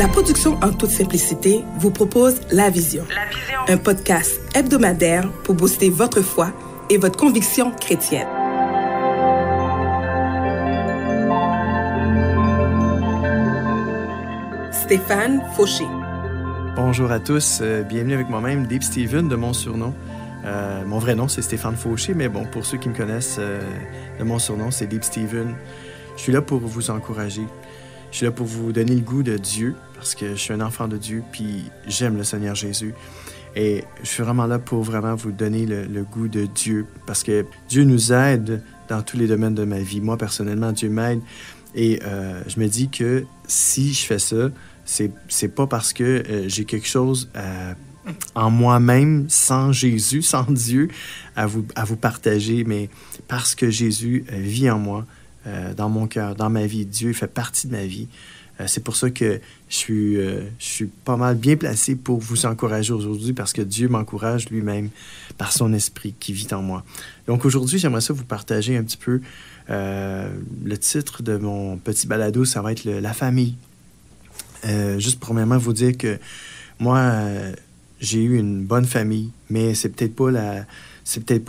La production en toute simplicité vous propose La Vision, un podcast hebdomadaire pour booster votre foi et votre conviction chrétienne. Stéphane Fauché. Bonjour à tous, bienvenue avec moi-même, Deep Steven de mon surnom. Mon vrai nom, c'est Stéphane Fauché, mais bon, pour ceux qui me connaissent, de mon surnom, c'est Deep Steven. Je suis là pour vous encourager. Je suis là pour vous donner le goût de Dieu, parce que je suis un enfant de Dieu, puis j'aime le Seigneur Jésus. Et je suis vraiment là pour vraiment vous donner le goût de Dieu, parce que Dieu nous aide dans tous les domaines de ma vie. Moi, personnellement, Dieu m'aide. Et je me dis que si je fais ça, c'est pas parce que j'ai quelque chose en moi-même, sans Jésus, sans Dieu, à vous partager, mais parce que Jésus vit en moi, dans mon cœur, dans ma vie. Dieu fait partie de ma vie. C'est pour ça que je suis pas mal bien placé pour vous encourager aujourd'hui, parce que Dieu m'encourage lui-même par son esprit qui vit en moi. Donc aujourd'hui, j'aimerais ça vous partager un petit peu le titre de mon petit balado, ça va être la famille. Juste premièrement, vous dire que moi, j'ai eu une bonne famille, mais c'est peut-être pas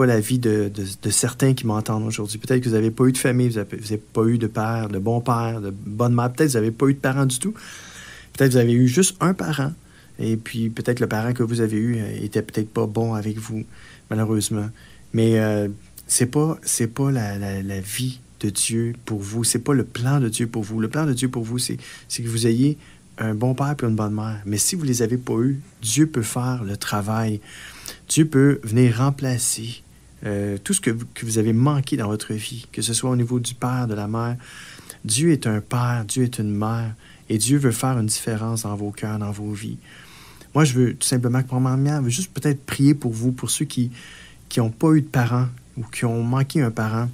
la vie de certains qui m'entendent aujourd'hui. Peut-être que vous n'avez pas eu de famille, vous n'avez pas eu de père, de bon père, de bonne mère. Peut-être que vous n'avez pas eu de parents du tout. Peut-être que vous avez eu juste un parent. Et puis peut-être le parent que vous avez eu était peut-être pas bon avec vous, malheureusement. Mais c'est pas la vie de Dieu pour vous. C'est pas le plan de Dieu pour vous. Le plan de Dieu pour vous, c'est que vous ayez un bon père et une bonne mère. Mais si vous ne les avez pas eus, Dieu peut faire le travail. Dieu peut venir remplacer tout ce que vous avez manqué dans votre vie, que ce soit au niveau du père, de la mère. Dieu est un père, Dieu est une mère, et Dieu veut faire une différence dans vos cœurs, dans vos vies. Moi, je veux tout simplement, premièrement, juste peut-être prier pour vous, pour ceux qui n'ont pas eu de parents ou qui ont manqué un parent.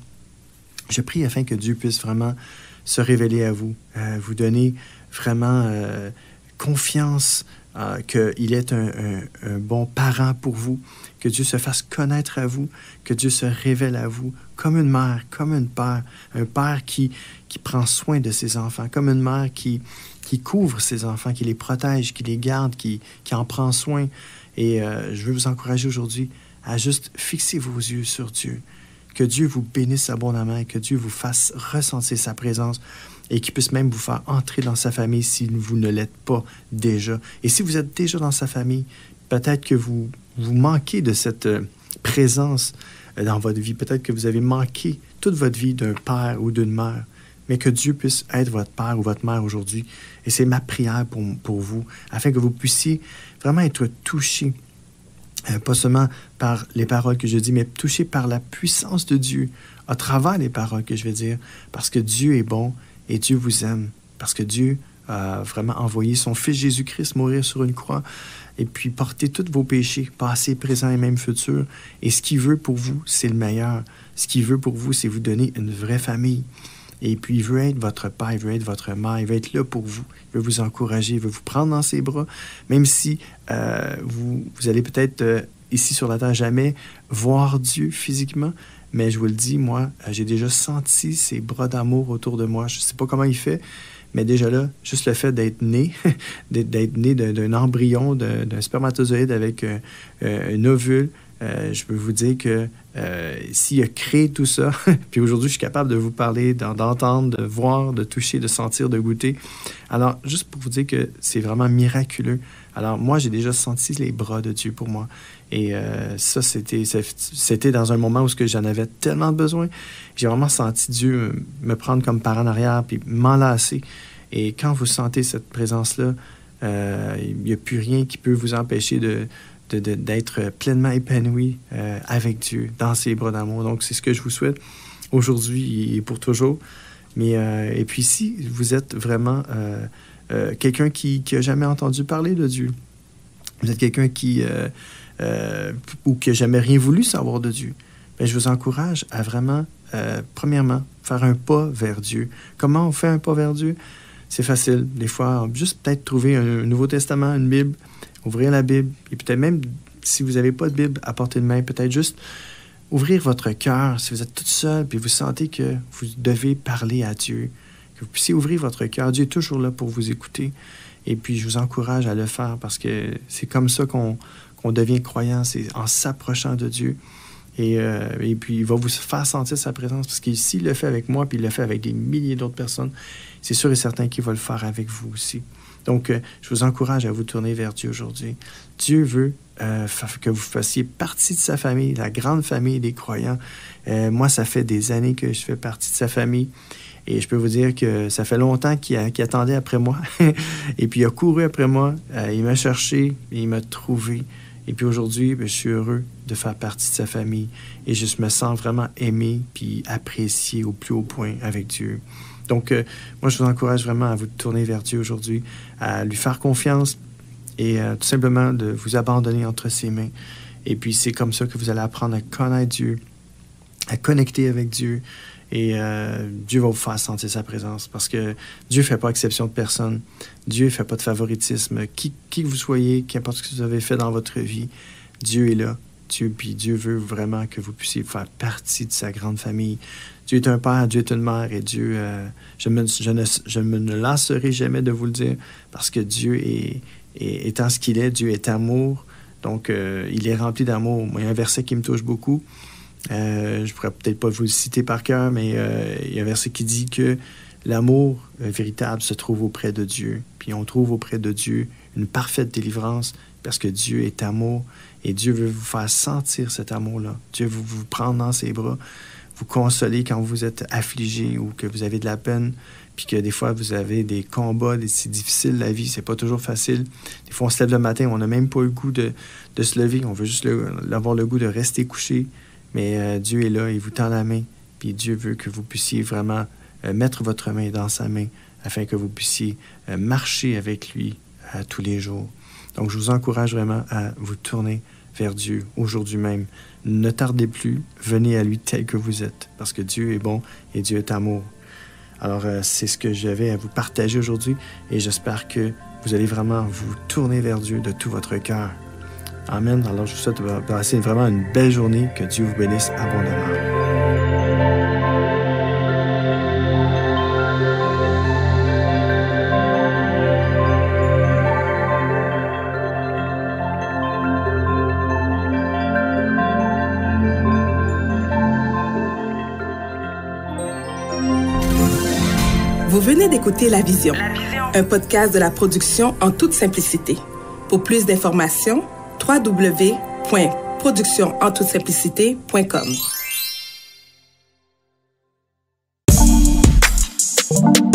Je prie afin que Dieu puisse vraiment se révéler à vous, vous donner vraiment confiance qu'il est un bon parent pour vous, que Dieu se fasse connaître à vous, que Dieu se révèle à vous comme une mère, comme un père qui prend soin de ses enfants, comme une mère qui couvre ses enfants, qui les protège, qui les garde, qui en prend soin. Et je veux vous encourager aujourd'hui à juste fixer vos yeux sur Dieu. Que Dieu vous bénisse abondamment, que Dieu vous fasse ressentir sa présence et qu'il puisse même vous faire entrer dans sa famille si vous ne l'êtes pas déjà. Et si vous êtes déjà dans sa famille, peut-être que vous manquez de cette présence dans votre vie. Peut-être que vous avez manqué toute votre vie d'un père ou d'une mère, mais que Dieu puisse être votre père ou votre mère aujourd'hui. Et c'est ma prière pour vous, afin que vous puissiez vraiment être touchés, pas seulement par les paroles que je dis, mais touchés par la puissance de Dieu, à travers les paroles que je vais dire, parce que Dieu est bon et Dieu vous aime, parce que Dieu a vraiment envoyé son Fils Jésus-Christ mourir sur une croix et puis porter tous vos péchés, passés, présents et même futurs. Et ce qu'il veut pour vous, c'est le meilleur. Ce qu'il veut pour vous, c'est vous donner une vraie famille. Et puis, il veut être votre père, il veut être votre mère, il veut être là pour vous, il veut vous encourager, il veut vous prendre dans ses bras, même si vous allez peut-être, ici sur la terre, jamais voir Dieu physiquement, mais je vous le dis, moi, j'ai déjà senti ses bras d'amour autour de moi. Je ne sais pas comment il fait, mais déjà là, juste le fait d'être né, d'être né d'un embryon, d'un spermatozoïde avec un ovule, je peux vous dire que s'il a créé tout ça, puis aujourd'hui, je suis capable de vous parler, d'entendre, de voir, de toucher, de sentir, de goûter. Alors, juste pour vous dire que c'est vraiment miraculeux. Alors, moi, j'ai déjà senti les bras de Dieu pour moi. Et ça, c'était dans un moment où j'en avais tellement besoin. J'ai vraiment senti Dieu me prendre comme parent en arrière, puis m'enlacer. Et quand vous sentez cette présence-là, il n'y a plus rien qui peut vous empêcher d'être pleinement épanoui avec Dieu, dans ses bras d'amour. Donc, c'est ce que je vous souhaite aujourd'hui et pour toujours. Mais, et puis, si vous êtes vraiment quelqu'un qui n'a jamais entendu parler de Dieu, vous êtes quelqu'un ou qui n'a jamais rien voulu savoir de Dieu, bien, je vous encourage à vraiment, premièrement, faire un pas vers Dieu. Comment on fait un pas vers Dieu? C'est facile. Des fois, juste peut-être trouver un Nouveau Testament, une Bible, ouvrir la Bible, et peut-être même, si vous n'avez pas de Bible à portée de main, peut-être juste ouvrir votre cœur. Si vous êtes toute seule, puis vous sentez que vous devez parler à Dieu, que vous puissiez ouvrir votre cœur. Dieu est toujours là pour vous écouter. Et puis, je vous encourage à le faire parce que c'est comme ça qu'on devient croyant, c'est en s'approchant de Dieu. Et puis, il va vous faire sentir sa présence parce que s'il le fait avec moi, puis il le fait avec des milliers d'autres personnes, c'est sûr et certain qu'il va le faire avec vous aussi. Donc, je vous encourage à vous tourner vers Dieu aujourd'hui. Dieu veut que vous fassiez partie de sa famille, la grande famille des croyants. Moi, ça fait des années que je fais partie de sa famille. Et je peux vous dire que ça fait longtemps qu'il attendait après moi. Et puis, il a couru après moi. Il m'a cherché, il m'a trouvé. Et puis aujourd'hui, je suis heureux de faire partie de sa famille. Et je me sens vraiment aimé puis apprécié au plus haut point avec Dieu. Donc, moi, je vous encourage vraiment à vous tourner vers Dieu aujourd'hui, à lui faire confiance et tout simplement de vous abandonner entre ses mains. Et puis, c'est comme ça que vous allez apprendre à connaître Dieu, à connecter avec Dieu. Et Dieu va vous faire sentir sa présence parce que Dieu ne fait pas exception de personne. Dieu ne fait pas de favoritisme. Qui que vous soyez, qu'importe ce que vous avez fait dans votre vie, Dieu est là. Dieu veut vraiment que vous puissiez faire partie de sa grande famille. Dieu est un père, Dieu est une mère et Dieu, je ne lasserai jamais de vous le dire parce que Dieu étant ce qu'il est, Dieu est amour. Donc, il est rempli d'amour. Moi, il y a un verset qui me touche beaucoup. Je ne pourrais peut-être pas vous le citer par cœur, mais il y a un verset qui dit que l'amour véritable se trouve auprès de Dieu. Puis on trouve auprès de Dieu une parfaite délivrance parce que Dieu est amour et Dieu veut vous faire sentir cet amour-là. Dieu veut vous prendre dans ses bras, vous consoler quand vous êtes affligé ou que vous avez de la peine, puis que des fois vous avez des combats, c'est difficile la vie, c'est pas toujours facile. Des fois on se lève le matin, on n'a même pas le goût de se lever, on veut juste avoir le goût de rester couché. Mais Dieu est là, il vous tend la main, puis Dieu veut que vous puissiez vraiment mettre votre main dans sa main afin que vous puissiez marcher avec lui tous les jours. Donc, je vous encourage vraiment à vous tourner vers Dieu aujourd'hui même. Ne tardez plus, venez à lui tel que vous êtes, parce que Dieu est bon et Dieu est amour. Alors, c'est ce que j'avais à vous partager aujourd'hui et j'espère que vous allez vraiment vous tourner vers Dieu de tout votre cœur. Amen. Alors, je vous souhaite de passer vraiment une belle journée. Que Dieu vous bénisse abondamment. Vous venez d'écouter La Vision, un podcast de la production En toute simplicité. Pour plus d'informations, www.productionentoutesimplicité.com.